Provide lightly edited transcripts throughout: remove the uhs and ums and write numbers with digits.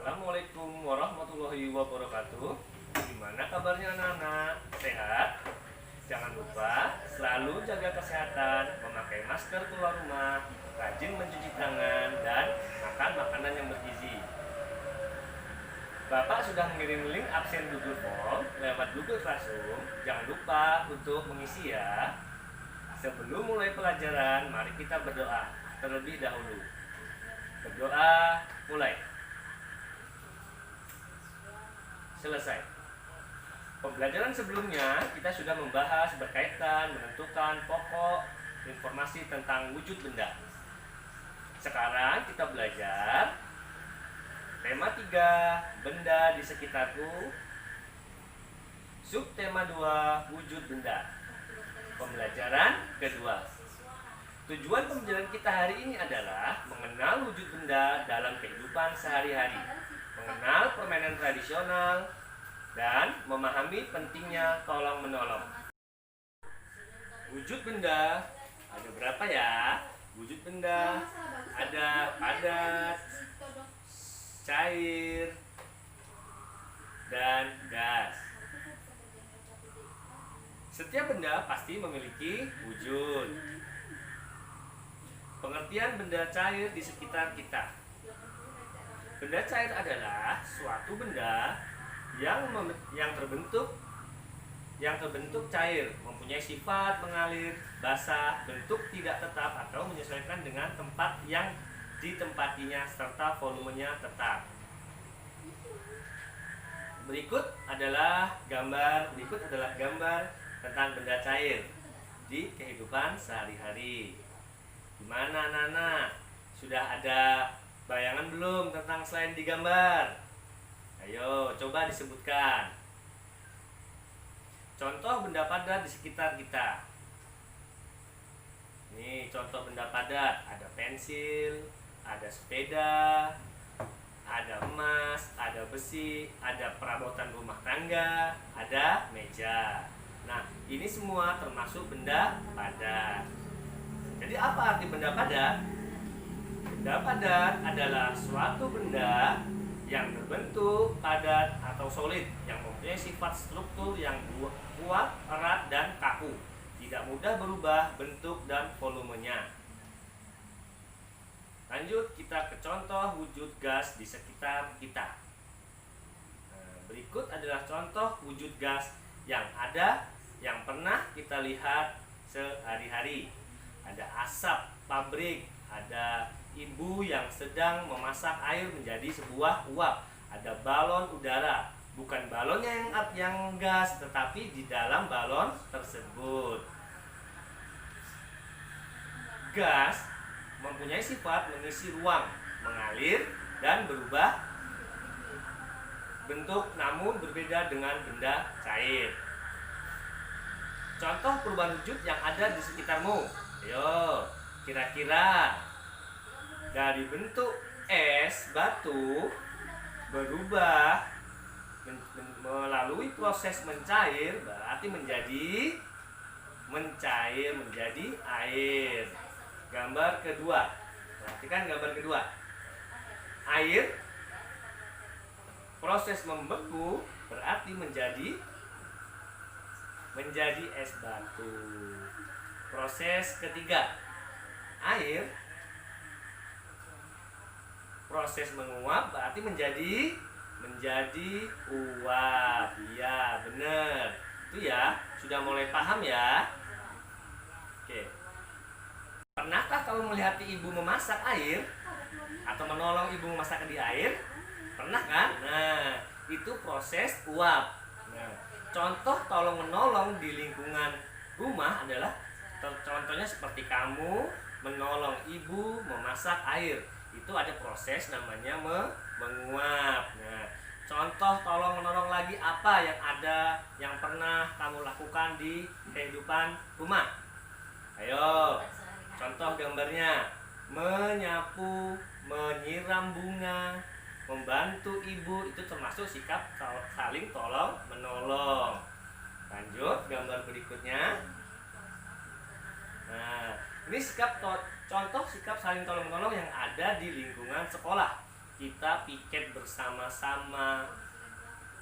Assalamualaikum warahmatullahi wabarakatuh. Gimana kabarnya anak-anak? Sehat? Jangan lupa selalu jaga kesehatan, memakai masker keluar rumah, rajin mencuci tangan, dan makan makanan yang bergizi. Bapak sudah mengirim link absen Google Form lewat Google Classroom. Jangan lupa untuk mengisi ya. Sebelum mulai pelajaran, mari kita berdoa terlebih dahulu. Berdoa, mulai. Selesai. Pembelajaran sebelumnya kita sudah membahas berkaitan menentukan pokok informasi tentang wujud benda. Sekarang kita belajar tema 3, benda di sekitarku. Subtema 2, wujud benda. Pembelajaran kedua. Tujuan pembelajaran kita hari ini adalah mengenal wujud benda dalam kehidupan sehari-hari, mengenal permainan tradisional, dan memahami pentingnya tolong-menolong. Wujud benda ada berapa ya? Wujud benda ada padat, cair, dan gas. Setiap benda pasti memiliki wujud. Pengertian benda cair di sekitar kita. Benda cair adalah suatu benda yang terbentuk cair, mempunyai sifat mengalir, basah, bentuk tidak tetap atau menyesuaikan dengan tempat yang ditempatinya serta volumenya tetap. Berikut adalah gambar tentang benda cair di kehidupan sehari-hari. Gimana anak-anak? Sudah ada bayangan belum tentang selain di gambar? Ayo, coba disebutkan. Contoh benda padat di sekitar kita. Nih, contoh benda padat. Ada pensil, ada sepeda, ada emas, ada besi, ada perabotan rumah tangga, ada meja. Nah, ini semua termasuk benda padat. Jadi apa arti benda padat? Benda padat adalah suatu benda yang terbentuk padat atau solid, yang mempunyai sifat struktur yang kuat, erat, dan kaku, tidak mudah berubah bentuk dan volumenya. Lanjut kita ke contoh wujud gas di sekitar kita. Berikut adalah contoh wujud gas yang pernah kita lihat sehari-hari. Ada asap pabrik, ada ibu yang sedang memasak air menjadi sebuah uap, ada balon udara, bukan balonnya yang gas, tetapi di dalam balon tersebut. Gas mempunyai sifat mengisi ruang, mengalir, dan berubah bentuk, namun berbeda dengan benda cair. Contoh perubahan wujud yang ada di sekitarmu. Ayo, kira-kira dari bentuk es batu berubah melalui proses mencair, berarti menjadi air. Gambar kedua. Perhatikan gambar kedua. Air proses membeku berarti menjadi es batu. Proses ketiga. Air proses menguap berarti menjadi uap. Iya, benar. Itu ya, sudah mulai paham ya? Oke. Pernahkah kamu melihat ibu memasak air atau menolong ibu memasak di air? Pernah kan? Nah, itu proses uap. Nah, contoh tolong menolong di lingkungan rumah adalah contohnya seperti kamu menolong ibu memasak air. Itu ada proses namanya menguap. Nah, contoh tolong menolong lagi apa yang pernah kamu lakukan di kehidupan rumah? Ayo, contoh gambarnya. Menyapu, menyiram bunga, membantu ibu, itu termasuk sikap saling tolong menolong. Lanjut gambar berikutnya. Nah, ini contoh sikap saling tolong menolong yang ada di lingkungan sekolah. kita piket bersama-sama,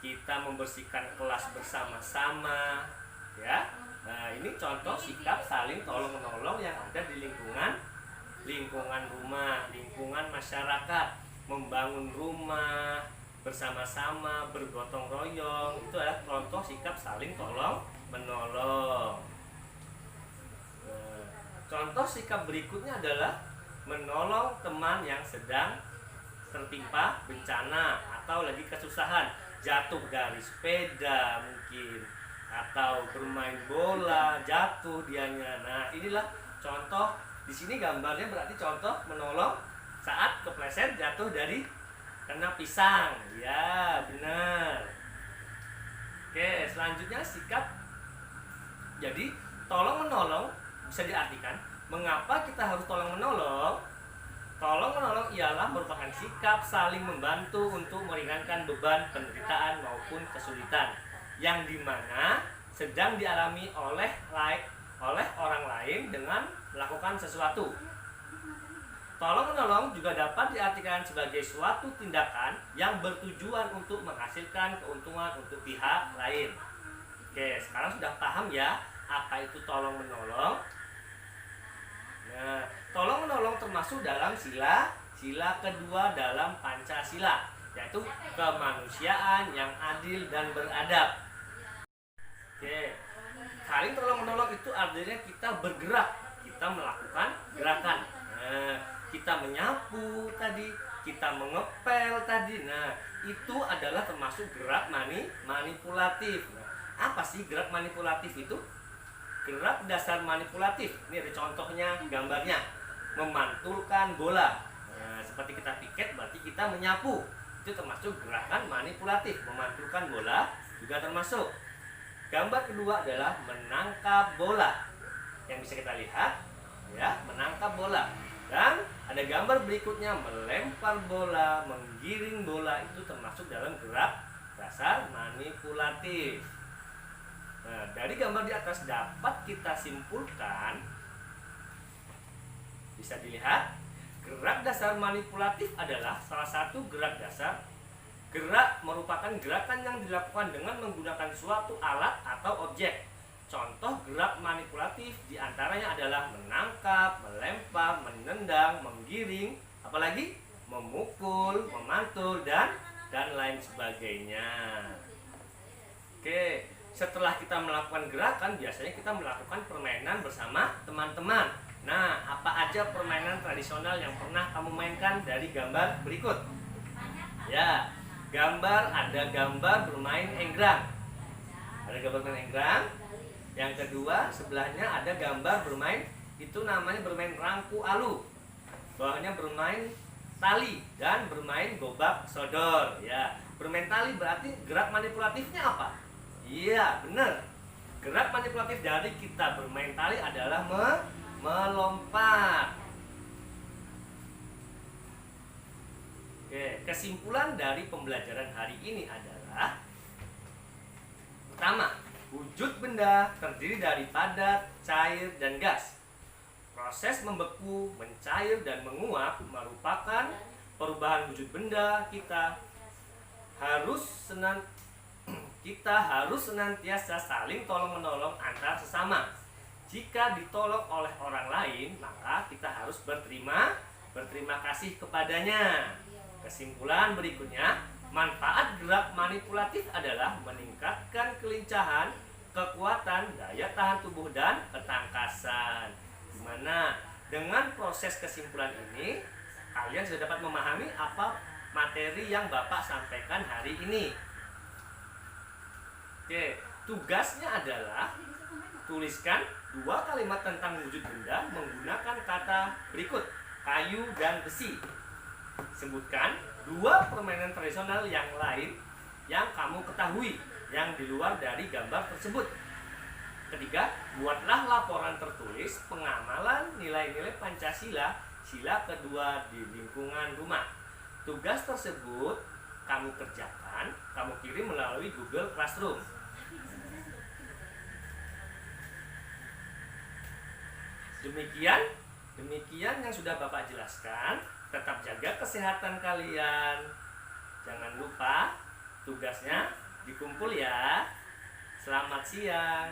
kita membersihkan kelas bersama-sama, ya. Nah, ini contoh sikap saling tolong-menolong yang ada di lingkungan rumah, lingkungan masyarakat, membangun rumah bersama-sama, bergotong royong. Itu adalah contoh sikap saling tolong-menolong. Contoh sikap berikutnya adalah menolong teman yang sedang tertimpa bencana atau lagi kesusahan, jatuh dari sepeda mungkin, atau bermain bola jatuh dianya. Nah, inilah contoh. Di sini gambarnya berarti contoh menolong saat kepleset jatuh dari kena pisang. Ya, benar. Oke, selanjutnya sikap. Jadi, tolong menolong bisa diartikan mengapa kita harus tolong menolong. Tolong menolong ialah merupakan sikap saling membantu untuk meringankan beban penderitaan maupun kesulitan yang dimana sedang dialami oleh orang lain dengan melakukan sesuatu. Tolong menolong juga dapat diartikan sebagai suatu tindakan yang bertujuan untuk menghasilkan keuntungan untuk pihak lain. Oke, sekarang sudah paham ya apa itu tolong menolong? Nah, tolong menolong termasuk dalam sila kedua dalam Pancasila, yaitu kemanusiaan yang adil dan beradab. Oke, saling tolong menolong itu artinya kita bergerak, kita melakukan gerakan. Nah, kita menyapu tadi, kita mengepel tadi. Nah, itu adalah termasuk gerak manipulatif. Nah, apa sih gerak manipulatif itu? Gerak dasar manipulatif. Ini ada contohnya, gambarnya. Memantulkan bola. Nah, seperti kita piket berarti kita menyapu. Itu termasuk gerakan manipulatif. Memantulkan bola juga termasuk. Gambar kedua adalah menangkap bola. Yang bisa kita lihat, ya, menangkap bola. Dan ada gambar berikutnya melempar bola, menggiring bola, itu termasuk dalam gerak dasar manipulatif. Nah, dari gambar di atas dapat kita simpulkan, bisa dilihat, gerak dasar manipulatif adalah salah satu gerak dasar. Gerak merupakan gerakan yang dilakukan dengan menggunakan suatu alat atau objek. Contoh gerak manipulatif diantaranya adalah menangkap, melempar, menendang, menggiring, apalagi memukul, memantul, dan lain sebagainya. Oke, setelah kita melakukan gerakan, biasanya kita melakukan permainan bersama teman-teman. Nah, apa aja permainan tradisional yang pernah kamu mainkan dari gambar berikut? Ya, ada gambar bermain enggrang. Ada gambar bermain enggrang. Yang kedua, sebelahnya ada gambar bermain, itu namanya bermain rangku alu. Bawahnya bermain tali dan bermain gobak sodor. Ya, bermain tali berarti gerak manipulatifnya apa? Iya, benar. Gerak manipulatif dari kita bermain tali adalah melompat. Oke, kesimpulan dari pembelajaran hari ini adalah: pertama, wujud benda terdiri dari padat, cair, dan gas. Proses membeku, mencair, dan menguap merupakan perubahan wujud benda. Kita harus senantiasa saling tolong-menolong antar sesama. Jika ditolong oleh orang lain, maka kita harus berterima kasih kepadanya. Kesimpulan berikutnya, manfaat gerak manipulatif adalah meningkatkan kelincahan, kekuatan, daya tahan tubuh, dan ketangkasan. Dimana dengan proses kesimpulan ini, kalian sudah dapat memahami apa materi yang Bapak sampaikan hari ini. Oke, tugasnya adalah tuliskan 2 kalimat tentang wujud benda menggunakan kata berikut: kayu dan besi. Sebutkan 2 permainan tradisional yang lain yang kamu ketahui yang di luar dari gambar tersebut. Ketiga, buatlah laporan tertulis pengamalan nilai-nilai Pancasila sila kedua di lingkungan rumah. Tugas tersebut kamu kerjakan, kamu kirim melalui Google Classroom. Demikian yang sudah Bapak jelaskan. Tetap jaga kesehatan kalian. Jangan lupa tugasnya dikumpul ya. Selamat siang.